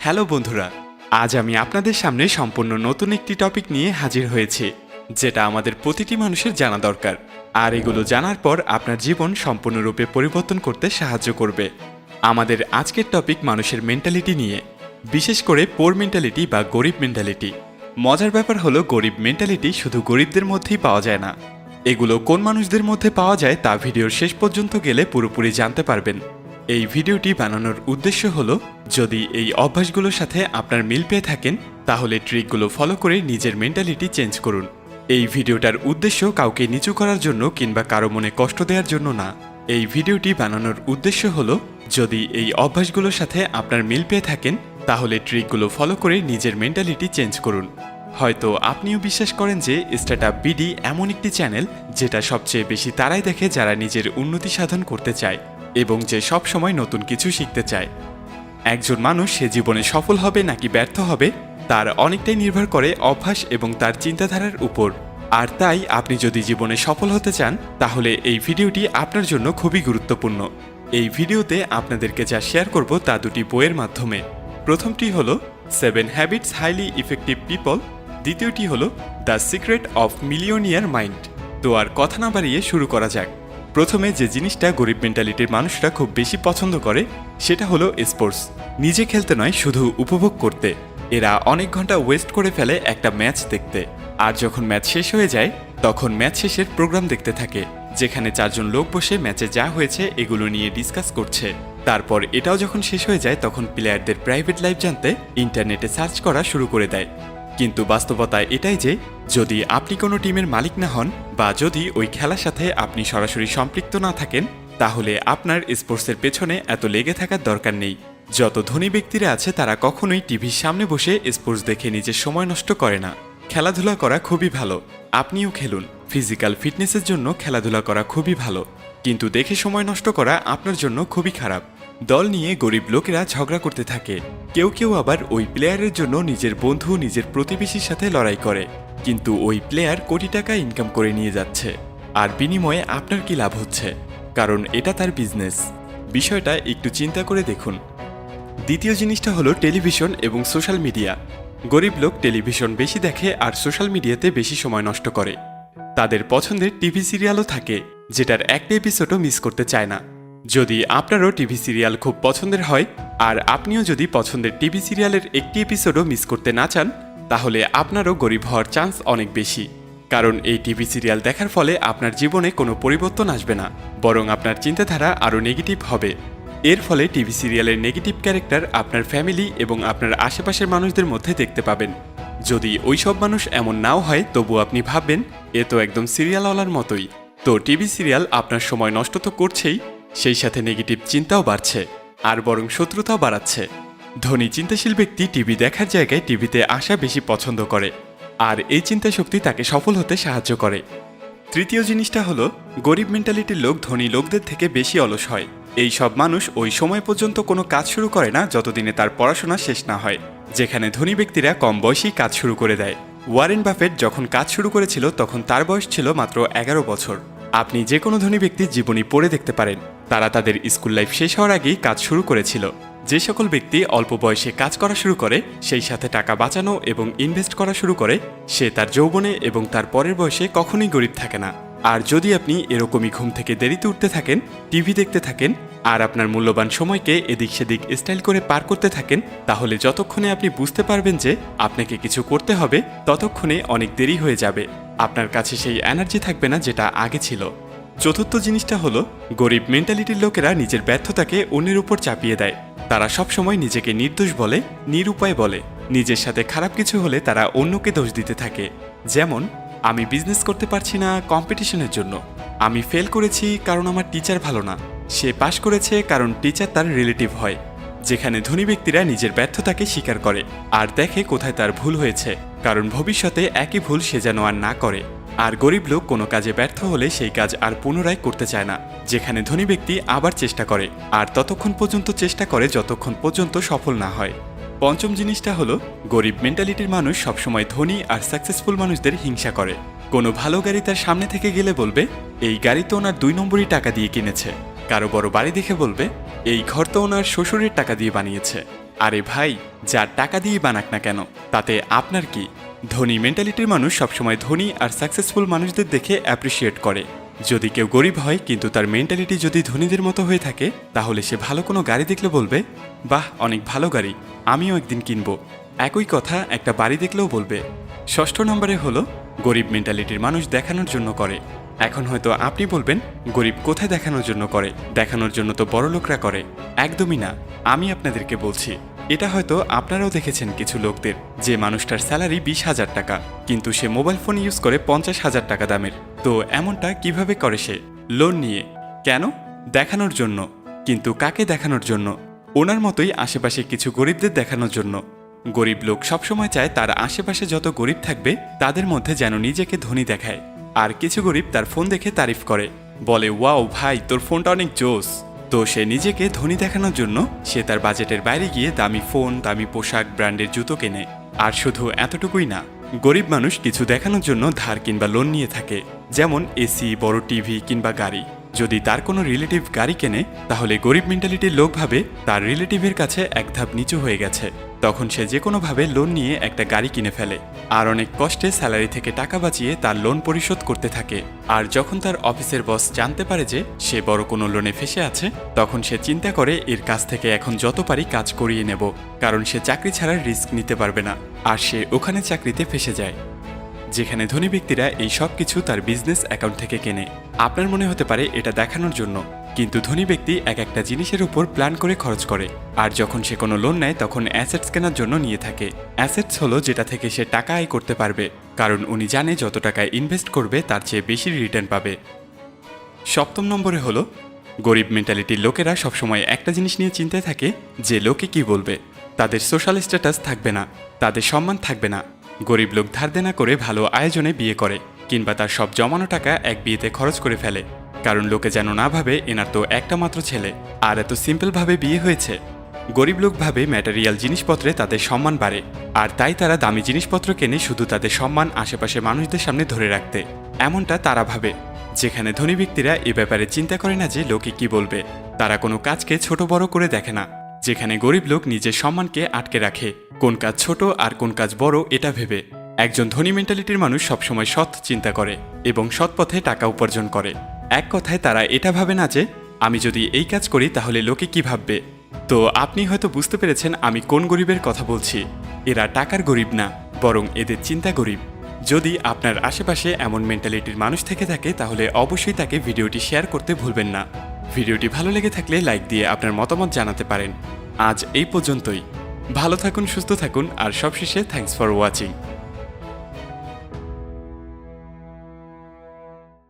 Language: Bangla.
হ্যালো বন্ধুরা, আজ আমি আপনাদের সামনে সম্পূর্ণ নতুন একটি টপিক নিয়ে হাজির হয়েছি, যেটা আমাদের প্রতিটি মানুষের জানা দরকার। আর এগুলো জানার পর আপনার জীবন সম্পূর্ণরূপে পরিবর্তন করতে সাহায্য করবে। আমাদের আজকের টপিক মানুষের মেন্টালিটি নিয়ে, বিশেষ করে পোর মেন্টালিটি বা গরিব মেন্টালিটি। মজার ব্যাপার হলো, গরিব মেন্টালিটি শুধু গরিবদের মধ্যেই পাওয়া যায় না। এগুলো কোন মানুষদের মধ্যে পাওয়া যায় তা ভিডিওর শেষ পর্যন্ত গেলে পুরোপুরি জানতে পারবেন। এই ভিডিওটি বানানোর উদ্দেশ্য হলো, যদি এই অভ্যাসগুলোর সাথে আপনার মিল পেয়ে থাকেন তাহলে ট্রিকগুলো ফলো করে নিজের মেন্টালিটি চেঞ্জ করুন। এই ভিডিওটার উদ্দেশ্য কাউকে নিচু করার জন্য কিংবা কারো মনে কষ্ট দেওয়ার জন্য না। এই ভিডিওটি বানানোর উদ্দেশ্য হলো, যদি এই অভ্যাসগুলোর সাথে আপনার মিল পেয়ে থাকেন তাহলে ট্রিকগুলো ফলো করে নিজের মেন্টালিটি চেঞ্জ করুন। হয়তো আপনিও বিশ্বাস করেন যে স্টার্টআপ বিডি এমন একটি চ্যানেল যেটা সবচেয়ে বেশি তারাই দেখে যারা নিজের উন্নতি সাধন করতে চায় এবং যে সব সময় নতুন কিছু শিখতে চায়। একজন মানুষ সে জীবনে সফল হবে নাকি ব্যর্থ হবে তার অনেকটাই নির্ভর করে অভ্যাস এবং তার চিন্তাধারার উপর। আর তাই আপনি যদি জীবনে সফল হতে চান তাহলে এই ভিডিওটি আপনার জন্য খুবই গুরুত্বপূর্ণ। এই ভিডিওতে আপনাদেরকে যা শেয়ার করব তা দুটি বইয়ের মাধ্যমে। প্রথমটি হলো 7 হ্যাবিটস হাইলি ইফেক্টিভ পিপল, দ্বিতীয়টি হলো the secret of millionaire mind. তো আর কথা না বাড়িয়ে শুরু করা যাক। প্রথমে যে জিনিসটা গরিব মেন্টালিটির মানুষরা খুব বেশি পছন্দ করে সেটা হলো স্পোর্টস। নিজে খেলতে নয়, শুধু উপভোগ করতে। এরা অনেক ঘন্টা ওয়েস্ট করে ফেলে একটা ম্যাচ দেখতে, আর যখন ম্যাচ শেষ হয়ে যায় তখন ম্যাচ শেষের প্রোগ্রাম দেখতে থাকে, যেখানে 4 জন লোক বসে ম্যাচে যা হয়েছে এগুলো নিয়ে ডিসকাস করছে। তারপর এটাও যখন শেষ হয়ে যায় তখন প্লেয়ারদের প্রাইভেট লাইফ জানতে ইন্টারনেটে সার্চ করা শুরু করে দেয়। কিন্তু বাস্তবতা এটাই যে, যদি আপনি কোনো টিমের মালিক না হন বা যদি ওই খেলার সাথে আপনি সরাসরি সম্পৃক্ত না থাকেন তাহলে আপনার স্পোর্টসের পেছনে এত লেগে থাকার দরকার নেই। যত ধনী ব্যক্তিরা আছে তারা কখনোই টিভির সামনে বসে স্পোর্টস দেখে নিজের সময় নষ্ট করে না। খেলাধুলা করা খুবই ভালো, আপনিও খেলুন। ফিজিক্যাল ফিটনেসের জন্য খেলাধুলা করা খুবই ভালো, কিন্তু দেখে সময় নষ্ট করা আপনার জন্য খুবই খারাপ। দল নিয়ে গরিব লোকেরা ঝগড়া করতে থাকে, কেউ কেউ আবার ওই প্লেয়ারের জন্য নিজের বন্ধু নিজের প্রতিবেশীর সাথে লড়াই করে, কিন্তু ওই প্লেয়ার কোটি টাকা ইনকাম করে নিয়ে যাচ্ছে, আর বিনিময়ে আপনার কি লাভ হচ্ছে? কারণ এটা তার বিজনেস। বিষয়টা একটু চিন্তা করে দেখুন। দ্বিতীয় জিনিসটা হলো টেলিভিশন এবং সোশ্যাল মিডিয়া। গরিব লোক টেলিভিশন বেশি দেখে আর সোশ্যাল মিডিয়াতে বেশি সময় নষ্ট করে। তাদের পছন্দের টিভি সিরিয়ালও থাকে যেটার একটা এপিসোডও মিস করতে চায় না। যদি আপনারও টিভি সিরিয়াল খুব পছন্দের হয় আর আপনিও যদি পছন্দের টিভি সিরিয়ালের একটি এপিসোডও মিস করতে না চান তাহলে আপনারও গরিব হওয়ার চান্স অনেক বেশি। কারণ এই টিভি সিরিয়াল দেখার ফলে আপনার জীবনে কোনো পরিবর্তন আসবে না, বরং আপনার চিন্তাধারা আরও নেগেটিভ হবে। এর ফলে টিভি সিরিয়ালের নেগেটিভ ক্যারেক্টার আপনার ফ্যামিলি এবং আপনার আশেপাশের মানুষদের মধ্যে দেখতে পাবেন। যদি ওই সব মানুষ এমন নাও হয় তবু আপনি ভাববেন এ তো একদম সিরিয়ালওয়ালার মতোই। তো টিভি সিরিয়াল আপনার সময় নষ্ট তো করছেই, সেই সাথে নেগেটিভ চিন্তাও বাড়ছে আর বরং শত্রুতাও বাড়াচ্ছে। ধনী চিন্তাশীল ব্যক্তি টিভি দেখার জায়গায় টিভিতে আসা বেশি পছন্দ করে, আর এই চিন্তা শক্তি তাকে সফল হতে সাহায্য করে। তৃতীয় জিনিসটা হলো, গরিব মেন্টালিটির লোক ধনী লোকদের থেকে বেশি অলস হয়। এই সব মানুষ ওই সময় পর্যন্ত কোনো কাজ শুরু করে না যতদিনে তার পড়াশোনা শেষ না হয়, যেখানে ধনী ব্যক্তিরা কম বয়সেই কাজ শুরু করে দেয়। ওয়ারেন বাফেট যখন কাজ শুরু করেছিল তখন তার বয়স ছিল মাত্র 11 বছর। আপনি যে কোনো ধনী ব্যক্তির জীবনী পড়ে দেখতে পারেন, তারা তাদের স্কুল লাইফ শেষ হওয়ার আগেই কাজ শুরু করেছিল। যে সকল ব্যক্তি অল্প বয়সে কাজ করা শুরু করে, সেই সাথে টাকা বাঁচানো এবং ইনভেস্ট করা শুরু করে, সে তার যৌবনে এবং তার পরের বয়সে কখনোই গরিব থাকে না। আর যদি আপনি এরকমই ঘুম থেকে দেরিতে উঠতে থাকেন, টিভি দেখতে থাকেন আর আপনার মূল্যবান সময়কে এদিক সেদিক স্টাইল করে পার করতে থাকেন, তাহলে যতক্ষণে আপনি বুঝতে পারবেন যে আপনাকে কিছু করতে হবে ততক্ষণে অনেক দেরি হয়ে যাবে। আপনার কাছে সেই এনার্জি থাকবে না যেটা আগে ছিল। চতুর্থ জিনিসটা হলো, গরিব মেন্টালিটির লোকেরা নিজের ব্যর্থতাকে অন্যের উপর চাপিয়ে দেয়। তারা সবসময় নিজেকে নির্দোষ বলে, নিরুপায় বলে। নিজের সাথে খারাপ কিছু হলে তারা অন্যকে দোষ দিতে থাকে। যেমন, আমি বিজনেস করতে পারছি না কম্পিটিশনের জন্য, আমি ফেল করেছি কারণ আমার টিচার ভালো না, সে পাশ করেছে কারণ টিচার তার রিলেটিভ হয়। যেখানে ধনী ব্যক্তিরা নিজের ব্যর্থতাকে স্বীকার করে আর দেখে কোথায় তার ভুল হয়েছে, কারণ ভবিষ্যতে একই ভুল সে যেন আর না করে। আর গরিব লোক কোনো কাজে ব্যর্থ হলে সেই কাজ আর পুনরায় করতে চায় না, যেখানে ধনী ব্যক্তি আবার চেষ্টা করে আর ততক্ষণ পর্যন্ত চেষ্টা করে যতক্ষণ পর্যন্ত সফল না হয়। পঞ্চম জিনিসটা হলো, গরিব মেন্টালিটির মানুষ সবসময় ধনী আর সাকসেসফুল মানুষদের হিংসা করে। কোনো ভালো গাড়ি তার সামনে থেকে গেলে বলবে, এই গাড়ি তো ওনার 2 নম্বরই টাকা দিয়ে কিনেছে। কারো বড় বাড়ি দেখে বলবে, এই ঘর তো ওনার শ্বশুরের টাকা দিয়ে বানিয়েছে। আরে ভাই, যার টাকা দিয়ে বানাক না কেন, তাতে আপনার কি? ধনী মেন্টালিটির মানুষ সবসময় ধনী আর সাকসেসফুল মানুষদের দেখে অ্যাপ্রিসিয়েট করে। যদি কেউ গরিব হয় কিন্তু তার মেন্টালিটি যদি ধনীদের মতো হয়ে থাকে, তাহলে সে ভালো কোনো গাড়ি দেখলে বলবে, বাহ অনেক ভালো গাড়ি, আমিও একদিন কিনবো। একই কথা একটা বাড়ি দেখলেও বলবে। ষষ্ঠ নম্বরে হলো গরিব মেন্টালিটির মানুষ দেখানোর জন্য করে। এখন হয়তো আপনি বলবেন, গরিব কোথায় দেখানোর জন্য করে? দেখানোর জন্য তো বড় লোকরা করে। একদমই না, আমি আপনাদেরকে বলছি। এটা হয়তো আপনারাও দেখেছেন কিছু লোকদের, যে মানুষটার স্যালারি 20,000 টাকা, কিন্তু সে মোবাইল ফোন ইউজ করে 50,000 টাকা দামের। তো এমনটা কিভাবে করে সে? লোন নিয়ে। কেন? দেখানোর জন্য। কিন্তু কাকে দেখানোর জন্য? ওনার মতোই আশেপাশে কিছু গরিবদের দেখানোর জন্য। গরিব লোক সবসময় চায় তার আশেপাশে যত গরিব থাকবে তাদের মধ্যে যেন নিজেকে ধনী দেখায়। আর কিছু গরিব তার ফোন দেখে তারিফ করে, বলে ওয়াও ভাই তোর ফোনটা অনেক জোস। তো সে নিজেকে ধনী দেখানোর জন্য সে তার বাজেটের বাইরে গিয়ে দামি ফোন, দামি পোশাক, ব্র্যান্ডের জুতো কেনে। আর শুধু এতটুকুই না, গরিব মানুষ কিছু দেখানোর জন্য ধার কিংবা লোন নিয়ে থাকে, যেমন এসি, বড় টিভি কিংবা গাড়ি। যদি তার কোনো রিলেটিভ গাড়ি কেনে, তাহলে গরিব মেন্টালিটির লোক ভাবে তার রিলেটিভের কাছে এক ধাপ নিচু হয়ে গেছে। তখন সে যে কোনোভাবে লোন নিয়ে একটা গাড়ি কিনে ফেলে, আর অনেক কষ্টে স্যালারি থেকে টাকা বাঁচিয়ে তার লোন পরিশোধ করতে থাকে। আর যখন তার অফিসের বস জানতে পারে যে সে বড় কোনো লোনে ফেসে আছে, তখন সে চিন্তা করে এর কাছ থেকে এখন যত পারি কাজ করিয়ে নেব, কারণ সে চাকরি ছাড়া রিস্ক নিতে পারবে না। আর সে ওখানে চাকরিতে ফেসে যায়। যেখানে ধনী ব্যক্তিরা এই সব কিছু তার বিজনেস অ্যাকাউন্ট থেকে কেনে। আপনার মনে হতে পারে এটা দেখানোর জন্য, কিন্তু ধনী ব্যক্তি এক একটা জিনিসের উপর প্ল্যান করে খরচ করে। আর যখন সে কোনো লোন নেয় তখন অ্যাসেটস কেনার জন্য নিয়ে থাকে। অ্যাসেটস হলো যেটা থেকে সে টাকা আয় করতে পারবে, কারণ উনি জানে যত টাকায় ইনভেস্ট করবে তার চেয়ে বেশি রিটার্ন পাবে। সপ্তম নম্বরে হলো গরিব মেন্টালিটির লোকেরা সবসময় একটা জিনিস নিয়ে চিন্তায় থাকে, যে লোকে কি বলবে। তাদের সোশ্যাল স্ট্যাটাস থাকবে না, তাদের সম্মান থাকবে না। গরিব লোক ধার দেনা করে ভালো আয়োজনে বিয়ে করে, কিংবা তার সব জমানো টাকা এক বিয়েতে খরচ করে ফেলে, কারণ লোকে যেন না ভাবে এনার তো একটা মাত্র ছেলে আর এত সিম্পলভাবে বিয়ে হয়েছে। গরিব লোক ভাবে ম্যাটেরিয়াল জিনিসপত্রে তাদের সম্মান বাড়ে, আর তাই তারা দামি জিনিসপত্র কেনে শুধু তাদের সম্মান আশেপাশে মানুষদের সামনে ধরে রাখতে। এমনটা তারা ভাবে। যেখানে ধনী ব্যক্তিরা এ ব্যাপারে চিন্তা করে না যে লোকে কি বলবে। তারা কোনো কাজকে ছোট বড় করে দেখে না। যেখানে গরিব লোক নিজের সম্মানকে আটকে রাখে, কোন কাজ ছোট আর কোন কাজ বড় এটা ভেবে। একজন ধনী মেন্টালিটির মানুষ সবসময় সৎ চিন্তা করে এবং সৎ পথে টাকা উপার্জন করে। এক কথায় তারা এটা ভাবে না যে আমি যদি এই কাজ করি তাহলে লোকে কি ভাববে। তো আপনি হয়তো বুঝতে পেরেছেন আমি কোন গরিবের কথা বলছি। এরা টাকার গরিব না, বরং এদের চিন্তা গরিব। যদি আপনার আশেপাশে এমন মেন্টালিটির মানুষ থেকে থাকে, তাহলে অবশ্যই তাকে ভিডিওটি শেয়ার করতে ভুলবেন না। ভিডিওটি ভালো লেগে থাকলে লাইক দিয়ে আপনার মতামত জানাতে পারেন। আজ এই পর্যন্তই। ভালো থাকুন, সুস্থ থাকুন, আর সবশেষে থ্যাঙ্কস ফর ওয়াচিং।